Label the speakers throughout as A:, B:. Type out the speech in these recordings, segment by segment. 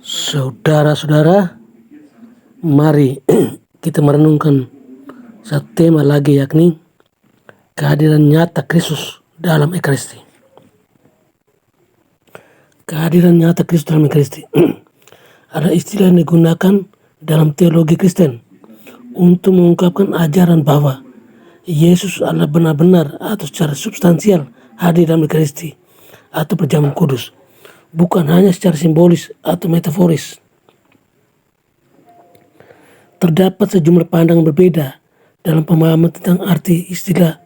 A: Saudara-saudara, mari kita merenungkan satu tema lagi, yakni kehadiran nyata Kristus dalam Ekaristi. Kehadiran nyata Kristus dalam Ekaristi ada istilah yang digunakan dalam teologi Kristen untuk mengungkapkan ajaran bahwa Yesus adalah benar-benar atau secara substansial hadir dalam Ekaristi atau perjamuan kudus, bukan hanya secara simbolis atau metaforis. Terdapat sejumlah pandangan berbeda dalam pemahaman tentang arti istilah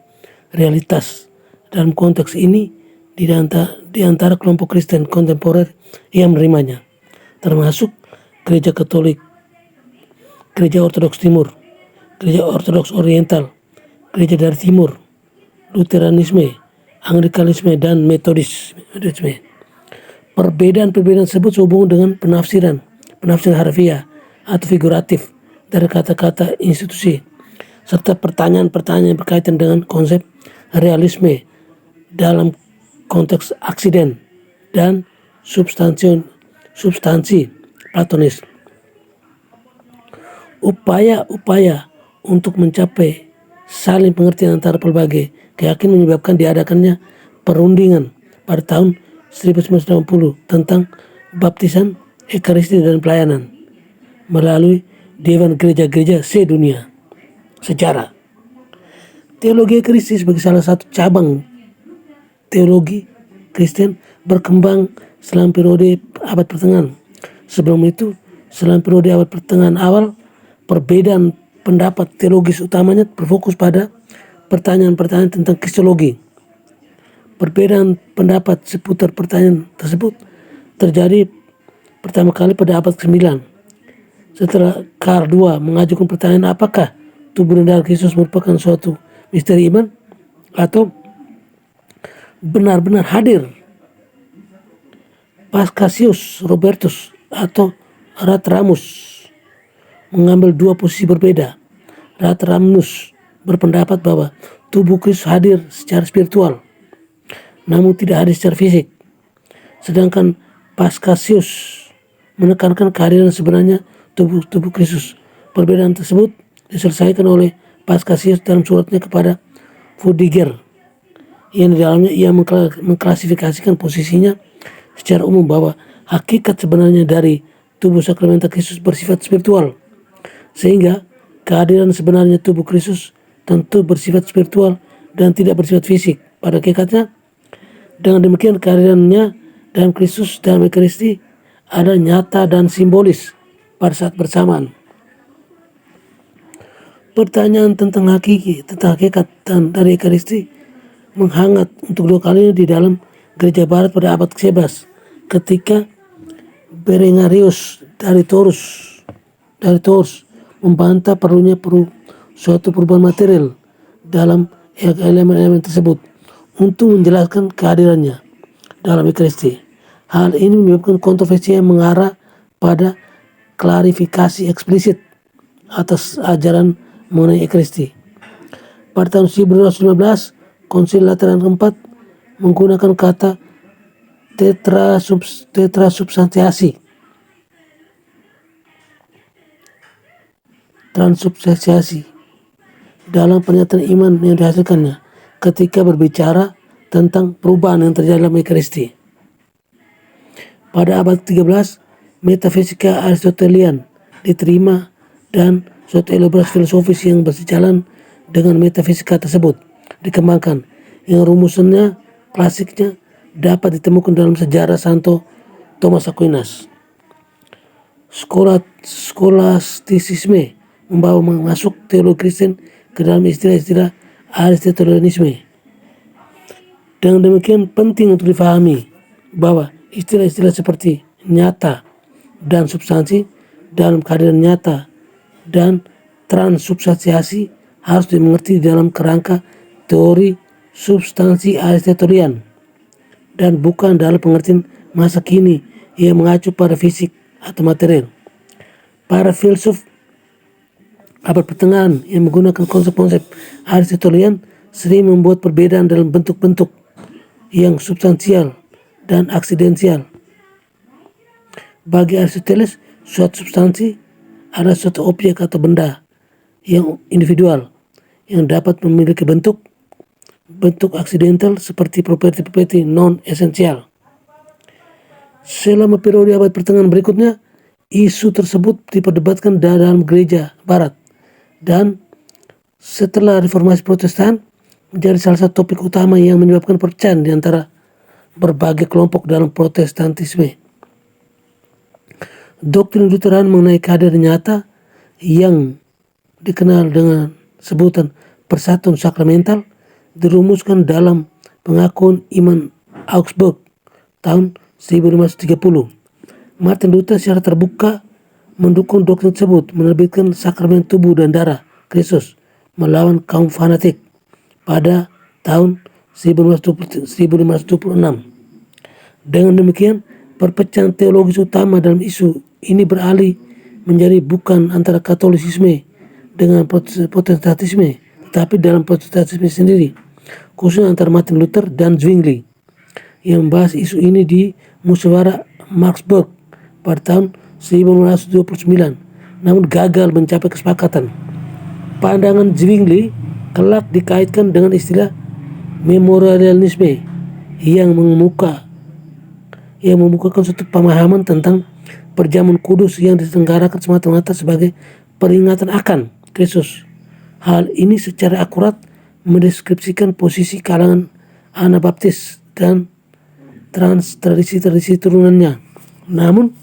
A: realitas. Dalam konteks ini, di antara kelompok Kristen kontemporer yang menerimanya, termasuk Gereja Katolik, Gereja Ortodoks Timur, Gereja Ortodoks Oriental, Gereja dari Timur, Luteranisme, Anglikanisme, dan Metodisme. Perbedaan-perbedaan tersebut sehubungan dengan penafsiran harfiah atau figuratif dari kata-kata institusi, serta pertanyaan-pertanyaan berkaitan dengan konsep realisme dalam konteks aksiden dan substansi Platonis. Upaya-upaya untuk mencapai saling pengertian antara pelbagai keyakinan menyebabkan diadakannya perundingan pada tahun 1980 tentang baptisan, ekaristi, dan pelayanan melalui Dewan Gereja-Gereja Se-Dunia. Sejarah teologi Ekaristi sebagai salah satu cabang teologi Kristen berkembang selama periode abad pertengahan. Sebelum itu, selama periode abad pertengahan awal, perbedaan pendapat teologis utamanya berfokus pada pertanyaan-pertanyaan tentang kristologi. Perbedaan pendapat seputar pertanyaan tersebut terjadi pertama kali pada abad ke-9 setelah Karl II mengajukan pertanyaan apakah tubuh dan darah Kristus merupakan suatu misteri iman atau benar-benar hadir. Paschasius Robertus atau Ratramnus mengambil dua posisi berbeda. Ratramnus berpendapat bahwa tubuh Kristus hadir secara spiritual, namun tidak hadir secara fisik. Sedangkan Paschasius menekankan kehadiran sebenarnya tubuh Kristus. Perbedaan tersebut diselesaikan oleh Paschasius dalam suratnya kepada Fudiger, yang di dalamnya ia mengklasifikasikan posisinya secara umum bahwa hakikat sebenarnya dari tubuh sakramenta Kristus bersifat spiritual, sehingga kehadiran sebenarnya tubuh Kristus tentu bersifat spiritual dan tidak bersifat fisik pada hakikatnya. Dengan demikian kehadirannya dalam Kristus dalam Ekaristi ada nyata dan simbolis pada saat bersamaan. Pertanyaan tentang hakikat dan dari Ekaristi menghangat untuk dua kalinya di dalam Gereja Barat pada abad ke-11 ketika Berengarius dari Tours membantah perlunya suatu perubahan material dalam elemen-elemen tersebut untuk menjelaskan kehadirannya dalam Ekaristi. Hal ini menyebabkan kontroversi yang mengarah pada klarifikasi eksplisit atas ajaran mengenai Ekaristi. Pada tahun 1915, Konsil Lateran keempat menggunakan kata transubstansiasi dalam pernyataan iman yang dihasilkannya ketika berbicara tentang perubahan yang terjadi dalam Ekaristi. Pada abad ke-13, metafisika Aristotelian diterima dan suatu elaborasi filosofis yang bersejalan dengan metafisika tersebut dikembangkan, yang rumusannya klasiknya dapat ditemukan dalam sejarah Santo Thomas Aquinas. Skolastisisme membawa masuk teologi Kristen ke dalam istilah-istilah Aristotelianisme. Dengan demikian penting untuk difahami bahwa istilah-istilah seperti nyata dan substansi dalam kehadiran nyata dan transubstansiasi harus dimengerti dalam kerangka teori substansi Aristotelian dan bukan dalam pengertian masa kini yang mengacu pada fisik atau material. Para filsuf abad pertengahan yang menggunakan konsep-konsep Aristotelian sering membuat perbedaan dalam bentuk-bentuk yang substansial dan aksidensial. Bagi Aristoteles, suatu substansi adalah suatu objek atau benda yang individual yang dapat memiliki bentuk aksidental seperti properti-properti non-esensial. Selama periode abad pertengahan berikutnya, isu tersebut diperdebatkan dalam gereja barat dan setelah reformasi Protestan menjadi salah satu topik utama yang menyebabkan perpecahan di antara berbagai kelompok dalam Protestantisme. Doktrin Lutheran mengenai kehadiran nyata yang dikenal dengan sebutan persatuan sakramental dirumuskan dalam pengakuan iman Augsburg tahun 1530. Martin Luther secara terbuka mendukung doktrin tersebut, menerbitkan sakramen tubuh dan darah Kristus melawan kaum fanatik pada tahun 1526. Dengan demikian, perpecahan teologis utama dalam isu ini beralih menjadi bukan antara Katolisisme dengan Protestantisme, tetapi dalam Protestantisme sendiri, khususnya antara Martin Luther dan Zwingli yang membahas isu ini di musyawarah Marburg pada tahun 1529, namun gagal mencapai kesepakatan. Pandangan Zwingli kelak dikaitkan dengan istilah memorialisme yang membukakan suatu pemahaman tentang perjamuan kudus yang diselenggarakan semata-mata sebagai peringatan akan Kristus. Hal ini secara akurat mendeskripsikan posisi kalangan Anabaptis dan tradisi turunannya. Namun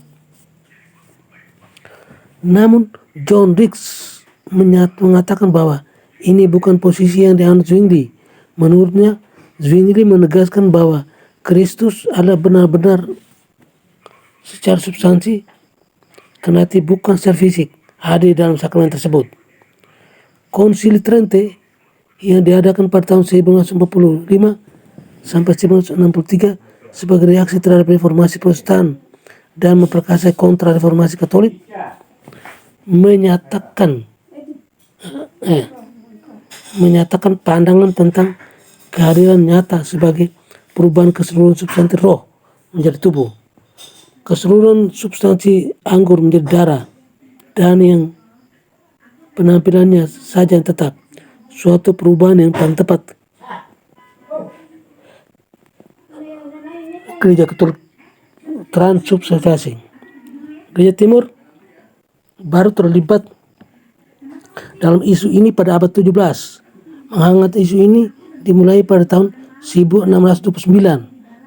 A: John Riggs mengatakan bahwa ini bukan posisi yang dianut Zwingli. Menurutnya, Zwingli menegaskan bahwa Kristus adalah benar-benar secara substansi, kendati bukan secara fisik, hadir dalam sakramen tersebut. Konsili Trente yang diadakan pada tahun 1545 sampai 1563 sebagai reaksi terhadap reformasi Protestan dan memperkasa kontra reformasi Katolik menyatakan pandangan tentang kehadiran nyata sebagai perubahan keseluruhan substansi roh menjadi tubuh, keseluruhan substansi anggur menjadi darah, dan yang penampilannya saja yang tetap, suatu perubahan yang paling tepat. Gereja Katolik transubstansiasi. Gereja Timur baru terlibat dalam isu ini pada abad 17. Menghangat isu ini dimulai pada tahun 1629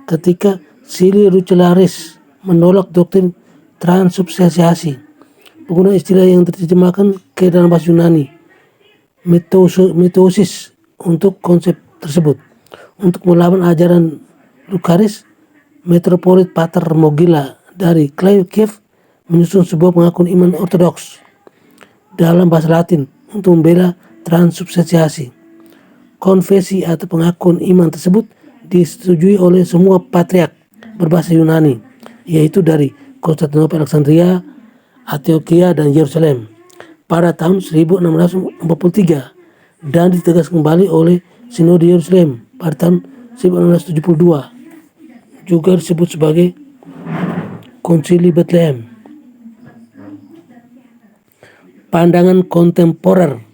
A: ketika Silly Rucelaris menolak doktrin transubstansiasi. Penggunaan istilah yang diterjemahkan ke dalam bahasa Yunani, metosis, untuk konsep tersebut. Untuk melawan ajaran Lucaris, Metropolit Pater Mogila dari Kiev menyusun sebuah pengakuan iman ortodoks dalam bahasa Latin untuk membela transubstansiasi. Konfesi atau pengakuan iman tersebut disetujui oleh semua patriark berbahasa Yunani, yaitu dari Konstantinopel, Alexandria, Antioquia, dan Yerusalem pada tahun 1643 dan ditegaskan kembali oleh Sinode Yerusalem pada tahun 1672, juga disebut sebagai Konsili Bethlehem. Pandangan kontemporer.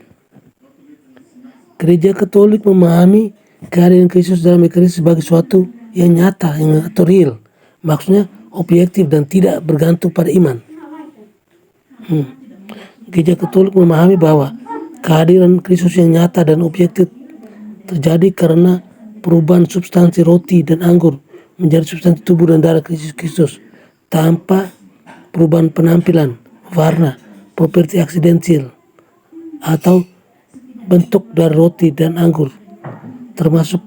A: Gereja Katolik memahami kehadiran Kristus dalam Ekaristi sebagai suatu yang nyata, atau real, maksudnya objektif dan tidak bergantung pada iman. Gereja Katolik memahami bahwa kehadiran Kristus yang nyata dan objektif terjadi karena perubahan substansi roti dan anggur menjadi substansi tubuh dan darah Kristus tanpa perubahan penampilan, warna, properti aksidental atau bentuk dari roti dan anggur, termasuk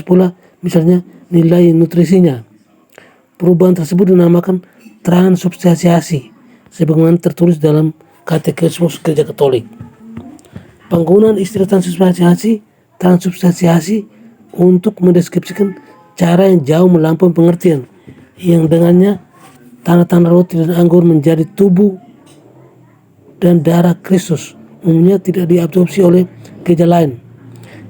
A: pula misalnya nilai nutrisinya. Perubahan tersebut dinamakan transubstansiasi sebagaimana tertulis dalam Katekismus Gereja Katolik. Penggunaan istilah transubstansiasi untuk mendeskripsikan cara yang jauh melampaui pengertian yang dengannya tanah-tanah roti dan anggur menjadi tubuh dan darah Kristus umumnya tidak diabsorpsi oleh gereja lain.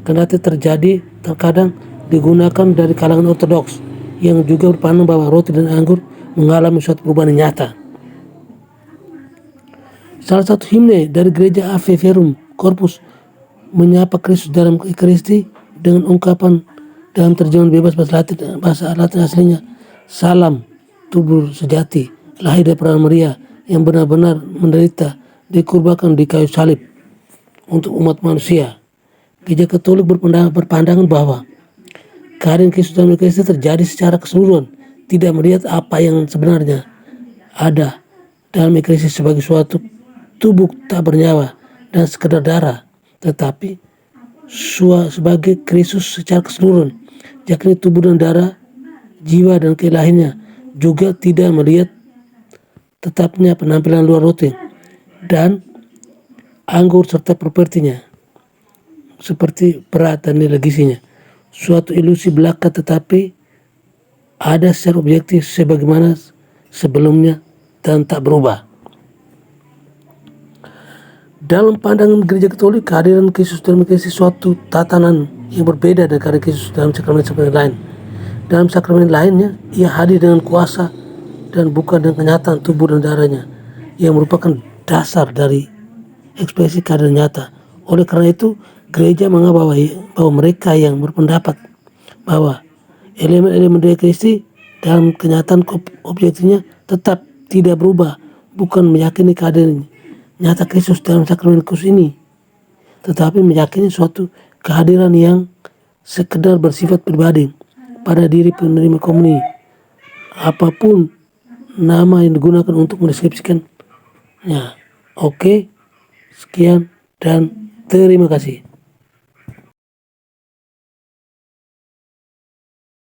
A: Kendati terkadang digunakan dari kalangan ortodoks yang juga berpandang bahwa roti dan anggur mengalami suatu perubahan yang nyata. Salah satu himne dari gereja Ave Verum Corpus menyapa Kristus dalam Ekaristi dengan ungkapan dalam terjemahan bebas bahasa Latin aslinya, salam tubuh sejati lahir dari peranan Maria yang benar-benar menderita dikurbankan di kayu salib untuk umat manusia. Gereja Katolik berpandangan bahwa kehadiran Kristus dalam Ekaristi terjadi secara keseluruhan, tidak melihat apa yang sebenarnya ada dalam Ekaristi sebagai suatu tubuh tak bernyawa dan sekedar darah, tetapi sebagai Kristus secara keseluruhan, yakni tubuh dan darah, jiwa dan keilahiannya, juga tidak melihat tetapnya penampilan luar roti dan anggur serta propertinya seperti berat dan nilai gizinya, suatu ilusi belaka, tetapi ada secara objektif sebagaimana sebelumnya dan tak berubah. Dalam pandangan gereja Katolik, kehadiran Kristus dalam Ekaristi suatu tatanan yang berbeda dari kehadiran Kristus dalam sakramen-sakramen lain. Dalam sakramen lainnya, ia hadir dengan kuasa dan bukan dengan kenyataan tubuh dan darahnya, yang merupakan dasar dari ekspresi kehadiran nyata. Oleh karena itu, gereja menganggap bahwa mereka yang berpendapat bahwa elemen-elemen dari Ekaristi dalam kenyataan objektifnya tetap tidak berubah, bukan meyakini kehadiran nyata Kristus dalam sakramen kudus ini, tetapi meyakini suatu kehadiran yang sekedar bersifat pribadi pada diri penerima komuni, apapun nama yang digunakan untuk mendeskripsikannya. Oke, sekian dan terima kasih.